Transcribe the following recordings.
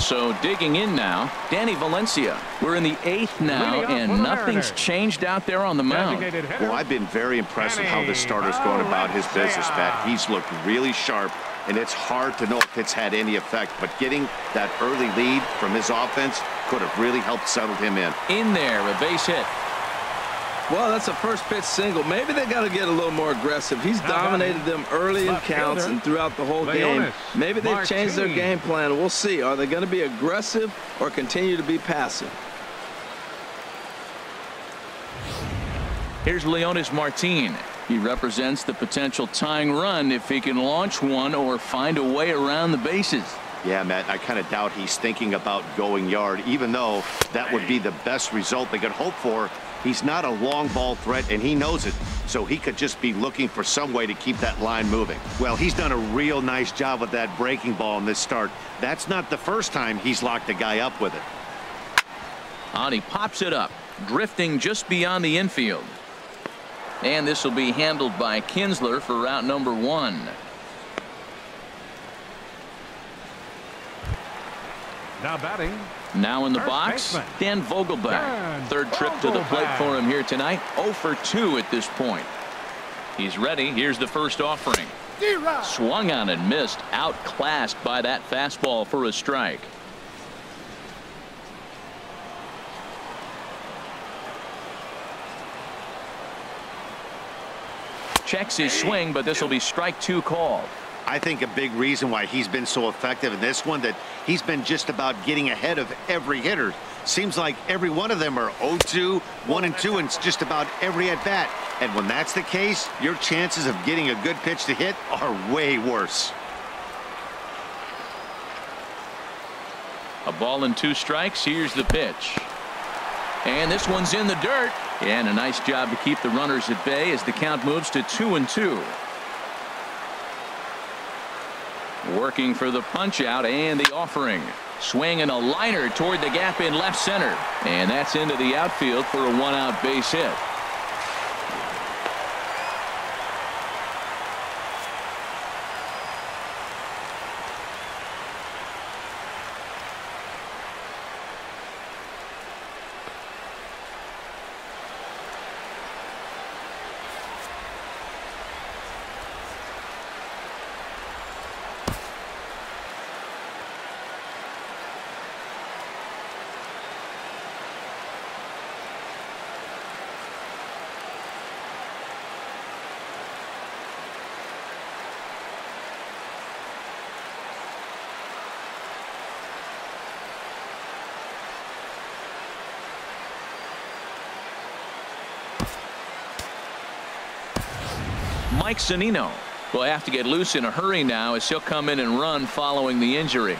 So digging in now, Danny Valencia. We're in the 8th now, and nothing's changed out there on the mound. Well, I've been very impressed with how this starter's going about his business, Pat. He's looked really sharp, and it's hard to know if it's had any effect. But getting that early lead from his offense could have really helped settle him in. In there, a base hit. Well, that's a first pitch single. Maybe they got to get a little more aggressive. He's dominated them early in counts and throughout the whole game. Maybe they've changed their game plan. We'll see. Are they going to be aggressive or continue to be passive? Here's Leonis Martin. He represents the potential tying run if he can launch one or find a way around the bases. Yeah, Matt, I kind of doubt he's thinking about going yard, even though that would be the best result they could hope for. He's not a long ball threat, and he knows it, so he could just be looking for some way to keep that line moving. Well, he's done a real nice job with that breaking ball in this start. That's not the first time he's locked a guy up with it. And he pops it up, drifting just beyond the infield. And this will be handled by Kinsler for route number 1. Now batting. Now in the box, Dan Vogelbach. Third trip to the plate for him here tonight. 0 for 2 at this point. He's ready. Here's the first offering. Swung on and missed. Outclassed by that fastball for a strike. Checks his swing, but this will be strike 2 called. I think a big reason why he's been so effective in this one, that he's been just about getting ahead of every hitter. Seems like every one of them are 0-2, 1-2, and it's just about every at bat. And when that's the case, your chances of getting a good pitch to hit are way worse. A ball and 2 strikes. Here's the pitch. And this one's in the dirt. And a nice job to keep the runners at bay as the count moves to 2-2. Working for the punch out and the offering. Swinging a liner toward the gap in left center. And that's into the outfield for a 1-out base hit. Mike Zunino will have to get loose in a hurry now as he'll come in and run following the injury.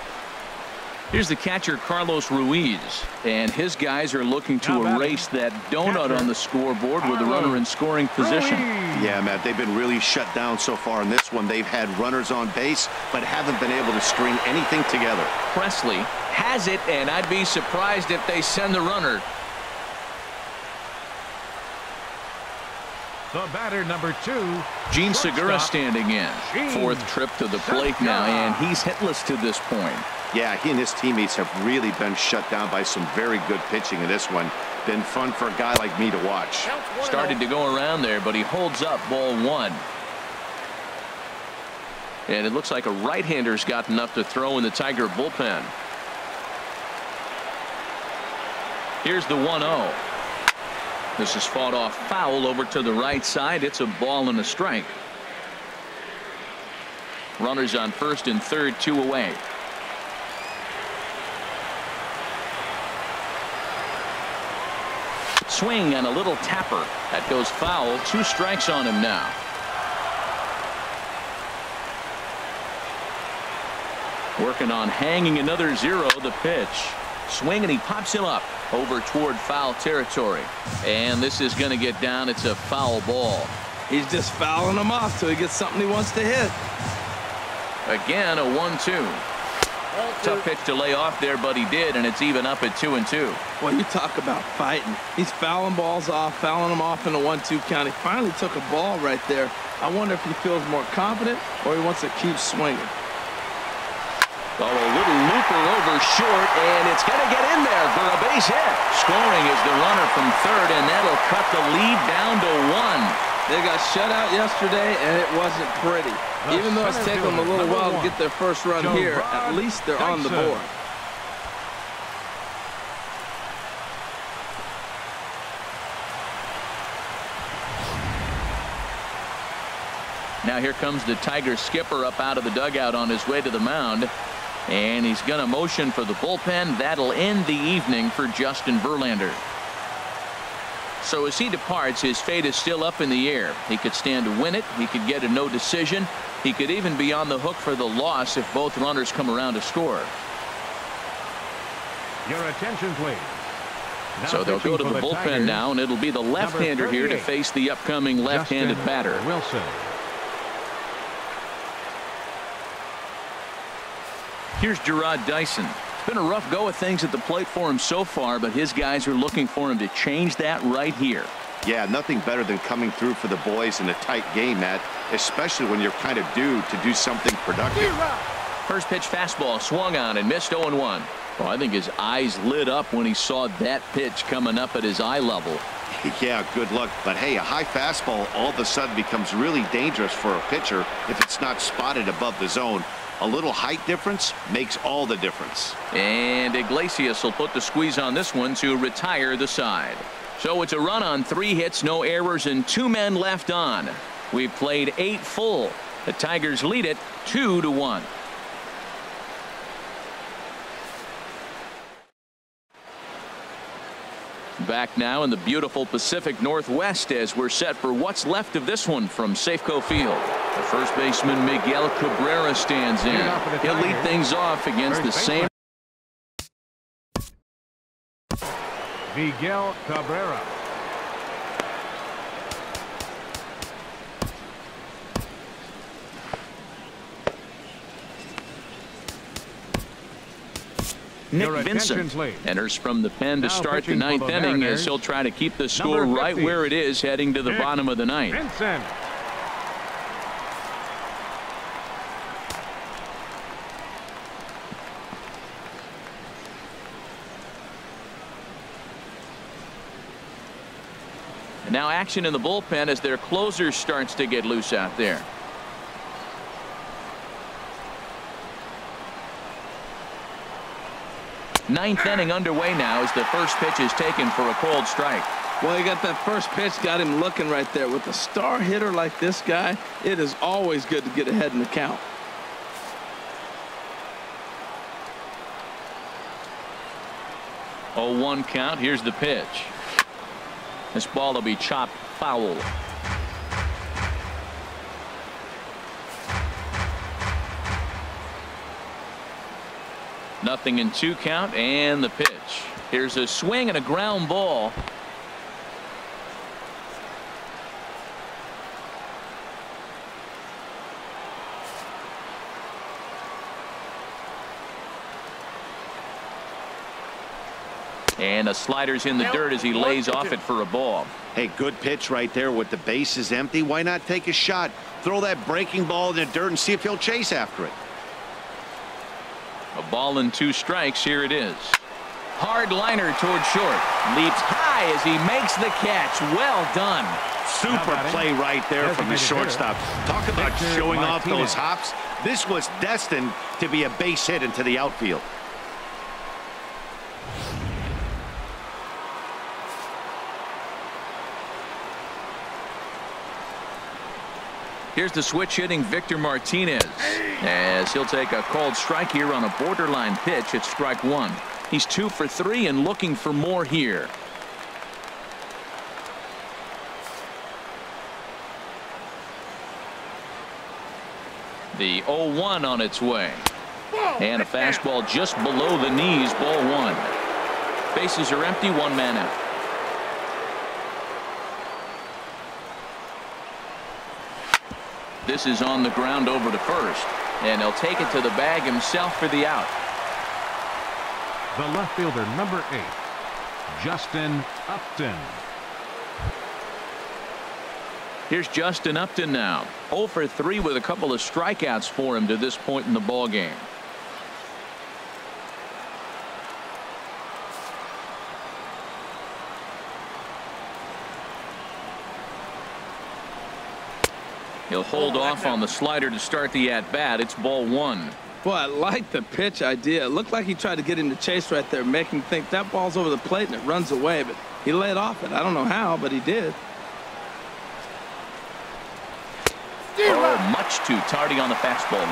Here's the catcher, Carlos Ruiz, and his guys are looking to erase that donut on the scoreboard with a runner in scoring position. Yeah, Matt, they've been really shut down so far in this one. They've had runners on base, but haven't been able to string anything together. Presley has it, and I'd be surprised if they send the runner. The batter, number 2. Gene Segura standing in. 4th trip to the plate now, and he's hitless to this point. Yeah, he and his teammates have really been shut down by some very good pitching in this one. Been fun for a guy like me to watch. Started to go around there, but he holds up ball 1. And it looks like a right-hander's got enough to throw in the Tiger bullpen. Here's the 1-0. This is fought off foul over to the right side. It's a ball and a strike. Runners on first and third, 2 away. Swing and a little tapper. That goes foul. 2 strikes on him now. Working on hanging another 0. The pitch. Swing, and he pops him up over toward foul territory. And this is going to get down. It's a foul ball. He's just fouling him off till he gets something he wants to hit. Again, a 1-2. Tough pitch to lay off there, but he did, and it's even up at 2-2. Well, you talk about fighting. He's fouling balls off, fouling them off in a 1-2 count. He finally took a ball right there. I wonder if he feels more confident or he wants to keep swinging. Oh, a little looper over short, and it's going to get in there for a base hit. Scoring is the runner from third, and that'll cut the lead down to 1. They got shut out yesterday, and it wasn't pretty. Even though it's taken them a little while to get their first run here, at least they're on the board. Now here comes the Tigers skipper up out of the dugout on his way to the mound. And he's going to motion for the bullpen. That'll end the evening for Justin Verlander. So as he departs, his fate is still up in the air. He could stand to win it. He could get a no decision. He could even be on the hook for the loss if both runners come around to score. Your attention, please. So they'll go to the bullpen now, and it'll be the left-hander here to face the upcoming left-handed batter. Wilson. Here's Gerard Dyson. It's been a rough go of things at the plate for him so far, but his guys are looking for him to change that right here. Yeah, nothing better than coming through for the boys in a tight game, Matt, especially when you're kind of due to do something productive. First pitch fastball swung on and missed 0-1. Well, I think his eyes lit up when he saw that pitch coming up at his eye level. Yeah, good luck. But hey, a high fastball all of a sudden becomes really dangerous for a pitcher if it's not spotted above the zone. A little height difference makes all the difference. And Iglesias will put the squeeze on this one to retire the side. So it's a run on 3 hits, no errors, and 2 men left on. We've played 8 full. The Tigers lead it 2-1. Back now in the beautiful Pacific Northwest as we're set for what's left of this one from Safeco Field. The first baseman Miguel Cabrera stands in. He'll lead things off against the same. Miguel Cabrera. Nick Vincent enters from the pen to start the 9th inning as he'll try to keep the score right where it is heading to the bottom of the 9th. Vincent. And now action in the bullpen as their closer starts to get loose out there. Ninth inning underway now as the first pitch is taken for a cold strike. Well, he got that first pitch, got him looking right there. With a star hitter like this guy, it is always good to get ahead in the count. Oh, 1 count. Here's the pitch. This ball will be chopped foul. Nothing in 2 count, and the pitch. Here's a swing and a ground ball. And a slider's in the dirt as he lays off it for a ball. Hey, good pitch right there with the bases empty. Why not take a shot? Throw that breaking ball in the dirt and see if he'll chase after it. A ball and 2 strikes. Here it is. Hard liner toward short. Leaps high as he makes the catch. Well done. Super play right there from the shortstop. Talk about showing off those hops. This was destined to be a base hit into the outfield. Here's the switch hitting Victor Martinez as he'll take a called strike here on a borderline pitch at strike 1. He's 2 for 3 and looking for more here. The 0-1 on its way. And a fastball just below the knees, ball 1. Bases are empty, 1 man out. This is on the ground over to first, and he'll take it to the bag himself for the out. The left fielder, number 8, Justin Upton. Here's Justin Upton now. 0 for 3 with a couple of strikeouts for him to this point in the ball game. He'll hold off on the slider to start the at-bat. It's ball one. Boy, I like the pitch idea. It looked like he tried to get him to chase right there, make him think that ball's over the plate and it runs away, but he laid off it. I don't know how, but he did. Oh, much too tardy on the fastball.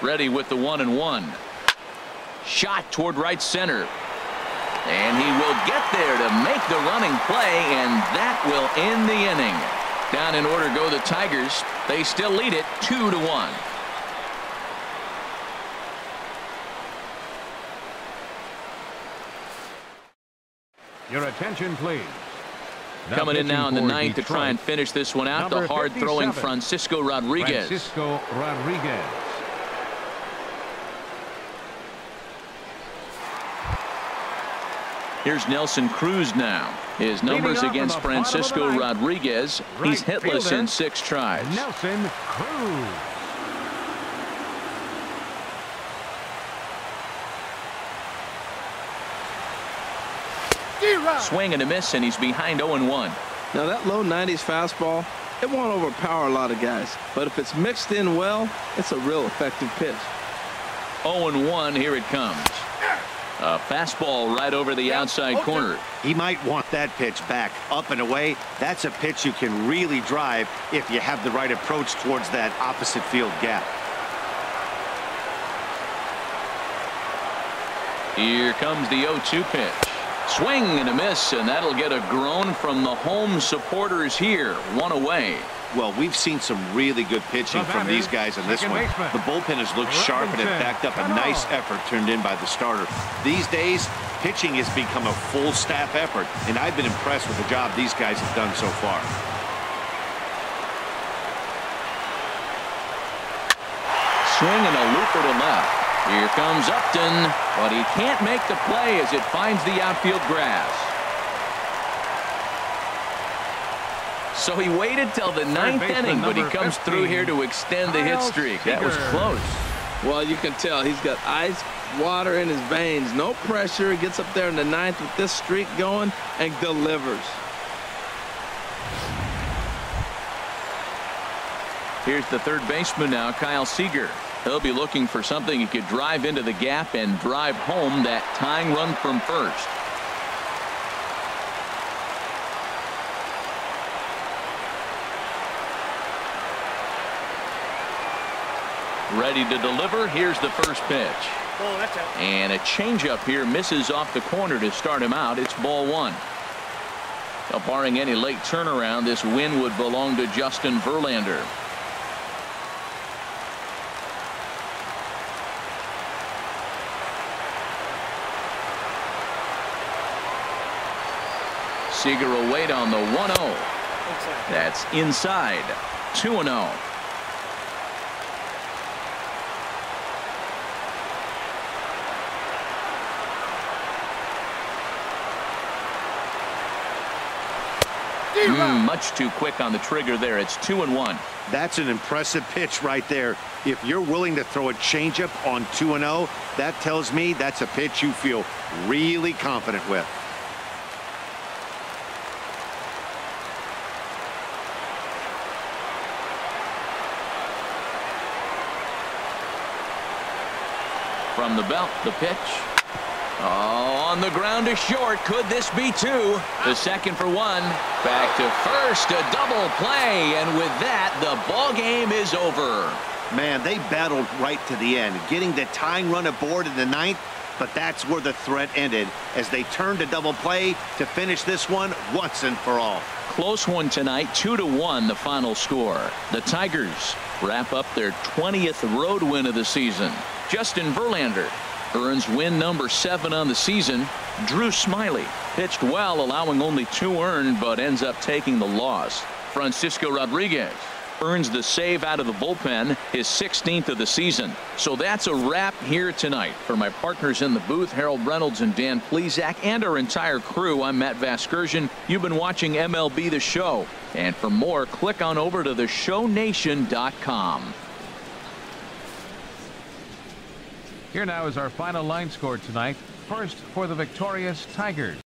1-1. Ready with the 1-1. Shot toward right center. And he will get there to make the running play, and that will end the inning. Down in order go the Tigers. They still lead it 2-1. Your attention, please. Coming in now in the ninth to try and finish this one out, the hard-throwing Francisco Rodriguez. Here's Nelson Cruz now. His numbers against Francisco Rodriguez. He's hitless in 6 tries. Nelson Cruz. Swing and a miss, and he's behind 0-1. Now that low 90s fastball, it won't overpower a lot of guys, but if it's mixed in well, it's a real effective pitch. 0-1, here it comes. A fastball right over the outside corner. He might want that pitch back, up and away. That's a pitch you can really drive if you have the right approach towards that opposite field gap. Here comes the 0-2 pitch. Swing and a miss, and that'll get a groan from the home supporters here. 1 away. Well, we've seen some really good pitching from these guys in this one. The bullpen has looked sharp, and it backed up a nice effort turned in by the starter. These days, pitching has become a full staff effort, and I've been impressed with the job these guys have done so far. Swing and a looper to left. Here comes Upton, but he can't make the play as it finds the outfield grass. So he waited till the 9th inning, but he comes through here to extend the hit streak. That was close. Well, you can tell he's got ice water in his veins. No pressure. He gets up there in the 9th with this streak going and delivers. Here's the third baseman now, Kyle Seager. He'll be looking for something he could drive into the gap and drive home that tying run from first. Ready to deliver. Here's the first pitch. And a changeup here misses off the corner to start him out. It's ball 1. Now, barring any late turnaround, this win would belong to Justin Verlander. Seager will wait on the 1-0. That's inside. 2-0. Much too quick on the trigger there. It's 2-1. That's an impressive pitch right there. If you're willing to throw a changeup on 2-0, that tells me that's a pitch you feel really confident with. From the belt, the pitch. Oh, on the ground to short. Could this be 2? The second for 1. Back to first. A double play. And with that, the ball game is over. Man, they battled right to the end, getting the tying run aboard in the 9th. But that's where the threat ended as they turned to double play to finish this one once and for all. Close one tonight. 2-1 the final score. The Tigers wrap up their 20th road win of the season. Justin Verlander earns win number 7 on the season. Drew Smyly pitched well, allowing only 2 earned, but ends up taking the loss. Francisco Rodriguez earns the save out of the bullpen, his 16th of the season. So that's a wrap here tonight. For my partners in the booth, Harold Reynolds and Dan Plesac, and our entire crew, I'm Matt Vasgersian. You've been watching MLB The Show. And for more, click on over to theshownation.com. Here now is our final line score tonight. First for the victorious Tigers.